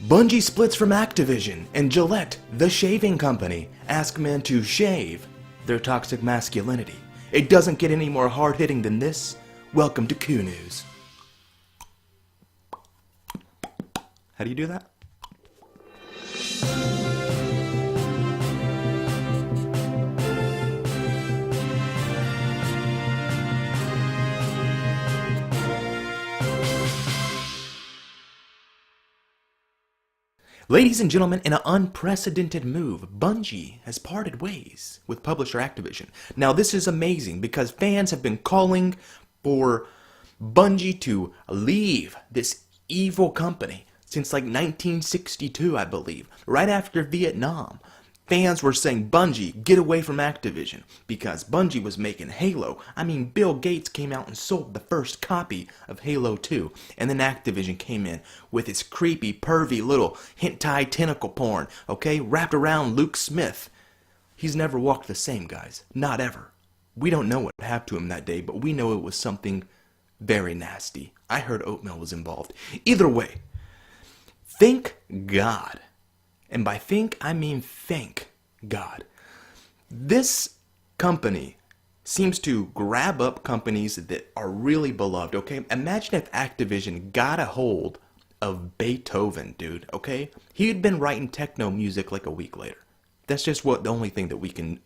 Bungie splits from Activision, and Gillette, the shaving company, ask men to shave their toxic masculinity. It doesn't get any more hard-hitting than this. Welcome to Q News. How do you do that? Ladies and gentlemen, in an unprecedented move, Bungie has parted ways with publisher Activision. Now, this is amazing because fans have been calling for Bungie to leave this evil company since like 1962, I believe, right after Vietnam. Fans were saying, Bungie, get away from Activision, because Bungie was making Halo. I mean, Bill Gates came out and sold the first copy of Halo 2, and then Activision came in with its creepy, pervy little hentai tentacle porn, okay, wrapped around Luke Smith. He's never walked the same, guys. Not ever. We don't know what happened to him that day, but we know it was something very nasty. I heard oatmeal was involved. Either way, thank God. And by think, I mean thank God. This company seems to grab up companies that are really beloved, okay? Imagine if Activision got a hold of Beethoven, dude, okay? He had been writing techno music like a week later. That's just the only thing that we can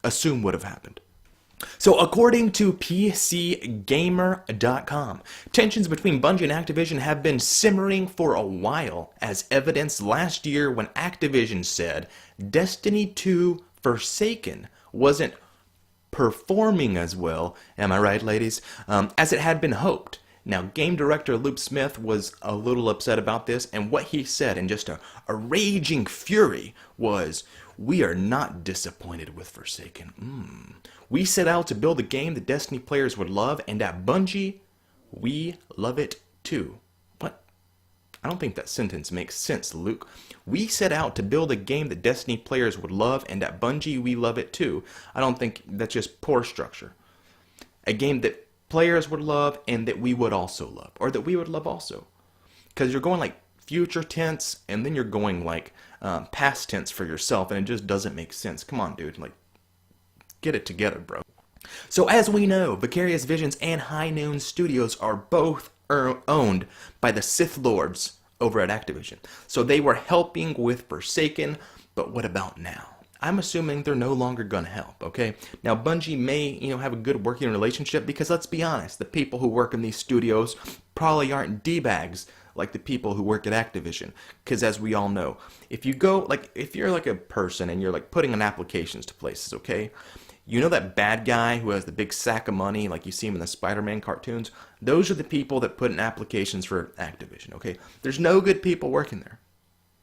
assume would have happened. So according to PCGamer.com, tensions between Bungie and Activision have been simmering for a while, as evidenced last year when Activision said Destiny 2 Forsaken wasn't performing as well, am I right, ladies, as it had been hoped. Now, game director Luke Smith was a little upset about this, and what he said in just a raging fury was, "We are not disappointed with Forsaken. We set out to build a game that Destiny players would love, and at Bungie, we love it too." What? I don't think that sentence makes sense, Luke. We set out to build a game that Destiny players would love, and at Bungie, we love it too. I don't think that's just poor structure. A game that players would love and that we would also love, or that we would love also. Because you're going like future tense, and then you're going like past tense for yourself, and it just doesn't make sense. Come on, dude. Like, get it together, bro. So as we know, Vicarious Visions and High Noon Studios are both owned by the Sith Lords over at Activision. So they were helping with Forsaken, but what about now? I'm assuming they're no longer going to help, okay? Now, Bungie may, have a good working relationship because, let's be honest, the people who work in these studios probably aren't D-bags like the people who work at Activision. Because as we all know, if you're like a person and you're like putting in applications to places, okay? You know that bad guy who has the big sack of money, like you see him in the Spider-Man cartoons? Those are the people that put in applications for Activision, okay? There's no good people working there.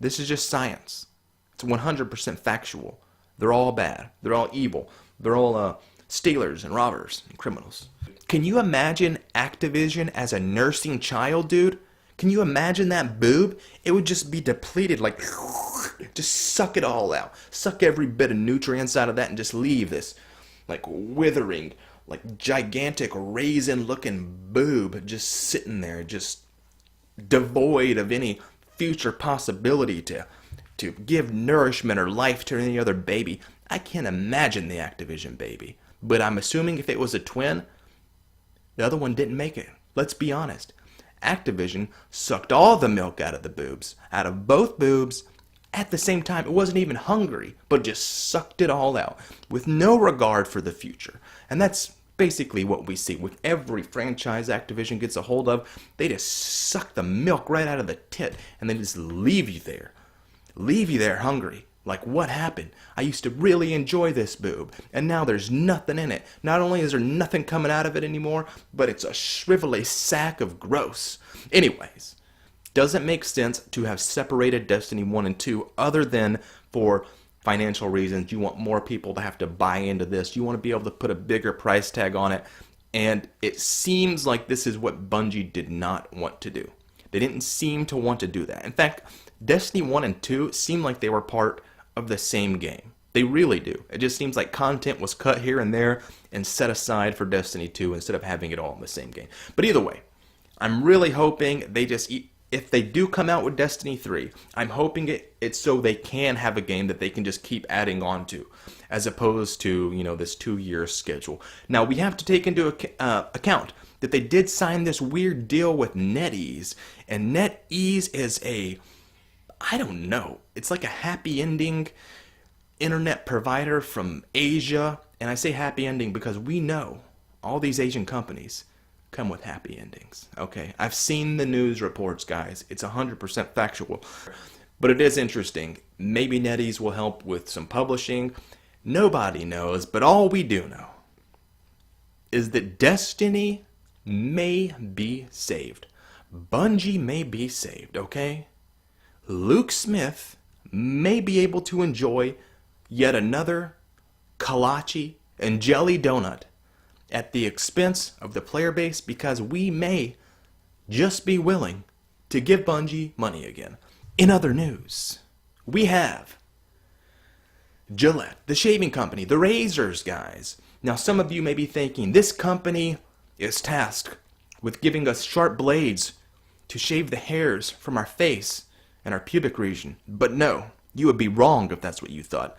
This is just science. It's 100% factual. They're all bad. They're all evil. They're all stealers and robbers and criminals. Can you imagine Activision as a nursing child, dude? Can you imagine that boob? It would just be depleted, like, just suck it all out. Suck every bit of nutrients out of that and just leave this, like, withering, like, gigantic raisin-looking boob just sitting there, just devoid of any future possibility to give nourishment or life to any other baby. I can't imagine the Activision baby. But I'm assuming if it was a twin, the other one didn't make it. Let's be honest. Activision sucked all the milk out of the boobs, out of both boobs, at the same time. It wasn't even hungry, but just sucked it all out with no regard for the future. And that's basically what we see with every franchise Activision gets a hold of. They just suck the milk right out of the tit and then just leave you there. Leave you there hungry. Like, what happened? I used to really enjoy this boob, and now there's nothing in it. Not only is there nothing coming out of it anymore, but it's a shrivelly sack of gross. Anyways, doesn't make sense to have separated Destiny 1 and 2 other than for financial reasons. You want more people to have to buy into this. You want to be able to put a bigger price tag on it, and it seems like this is what Bungie did not want to do. They didn't seem to want to do that. In fact, Destiny 1 and 2 seem like they were part of the same game. They really do. It just seems like content was cut here and there and set aside for Destiny 2 instead of having it all in the same game. But either way, I'm really hoping they just if they do come out with Destiny 3, I'm hoping it's so they can have a game that they can just keep adding on to, as opposed to, this 2-year schedule. Now, we have to take into account that they did sign this weird deal with NetEase, and NetEase is I don't know, it's like a happy ending internet provider from Asia, and I say happy ending because we know all these Asian companies come with happy endings, okay? I've seen the news reports, guys. It's 100% factual. But it is interesting. Maybe NetEase will help with some publishing. Nobody knows, but all we do know is that Destiny may be saved. Bungie may be saved, okay? Luke Smith may be able to enjoy yet another kolache and jelly donut at the expense of the player base, because we may just be willing to give Bungie money again. In other news, we have Gillette, the shaving company, the razors, guys. Now, some of you may be thinking, this company is tasked with giving us sharp blades to shave the hairs from our face and our pubic region. But no, you would be wrong if that's what you thought.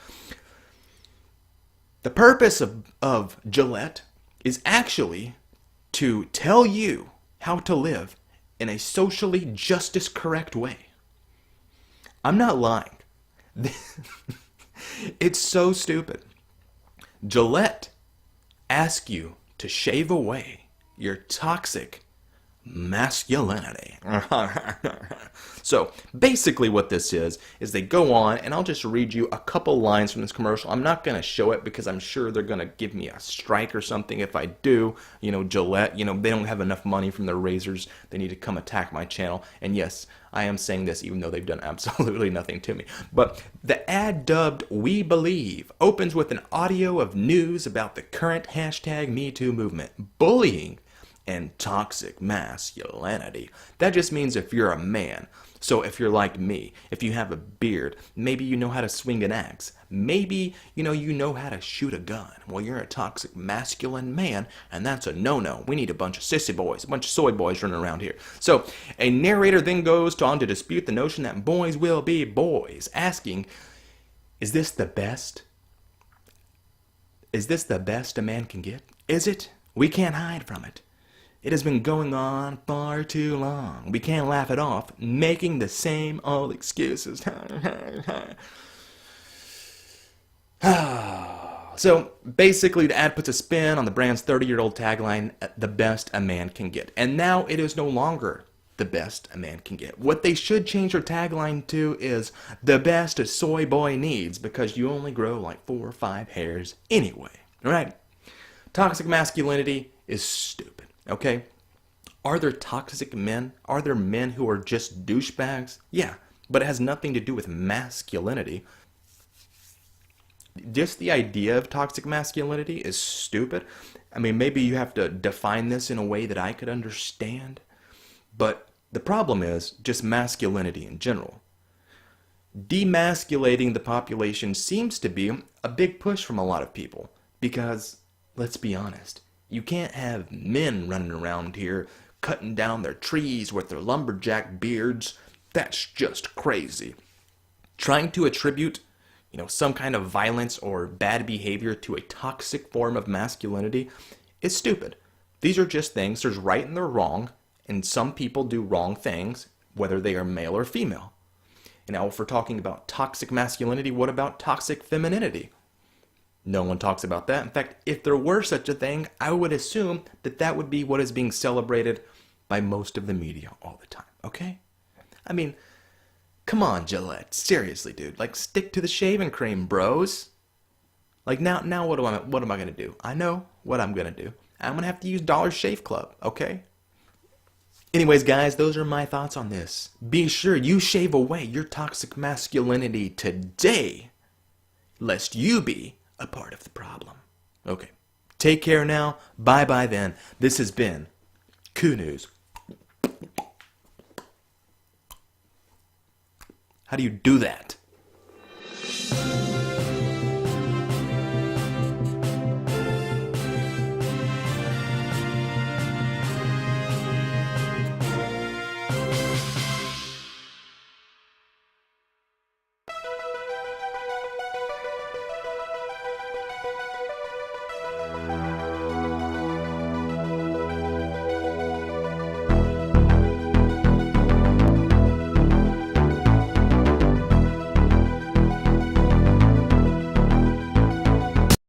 The purpose of Gillette is actually to tell you how to live in a socially justice correct way. I'm not lying. It's so stupid. Gillette asks you to shave away your toxic masculinity. So basically what this is they go on, and I'll just read you a couple lines from this commercial. I'm not going to show it because I'm sure they're going to give me a strike or something if I do. Gillette, they don't have enough money from their razors. They need to come attack my channel. And yes, I am saying this even though they've done absolutely nothing to me. But the ad, dubbed "We Believe," opens with an audio of news about the current #MeToo movement, bullying, and toxic masculinity. That just means if you're a man. So if you're like me, if you have a beard, maybe you know how to swing an axe, maybe you know how to shoot a gun. Well, you're a toxic masculine man, and that's a no-no. We need a bunch of sissy boys, a bunch of soy boys running around here. So a narrator then goes on to dispute the notion that boys will be boys, asking, is this the best? Is this the best a man can get? Is it? We can't hide from it. It has been going on far too long. We can't laugh it off, making the same old excuses. So basically, the ad puts a spin on the brand's 30-year-old tagline, "The best a man can get." And now it is no longer the best a man can get. What they should change their tagline to is "The best a soy boy needs," because you only grow like 4 or 5 hairs anyway. All right? Toxic masculinity is stupid. Okay? Are there toxic men? Are there men who are just douchebags? Yeah, but it has nothing to do with masculinity. Just the idea of toxic masculinity is stupid. I mean, maybe you have to define this in a way that I could understand. But the problem is just masculinity in general. Demasculating the population seems to be a big push from a lot of people. Because, let's be honest, you can't have men running around here cutting down their trees with their lumberjack beards. That's just crazy. Trying to attribute, some kind of violence or bad behavior to a toxic form of masculinity is stupid. These are just things. There's right and there's wrong, and some people do wrong things, whether they are male or female. And now if we're talking about toxic masculinity, what about toxic femininity? No one talks about that. In fact, if there were such a thing, I would assume that that would be what is being celebrated by most of the media all the time, okay? I mean, come on, Gillette. Seriously, dude. Like, stick to the shaving cream, bros. Like, now what am I going to do? I know what I'm going to do. I'm going to have to use Dollar Shave Club, okay? Anyways, guys, those are my thoughts on this. Be sure you shave away your toxic masculinity today, lest you be a part of the problem. Okay. Take care now. Bye-bye then. This has been Coup News. How do you do that?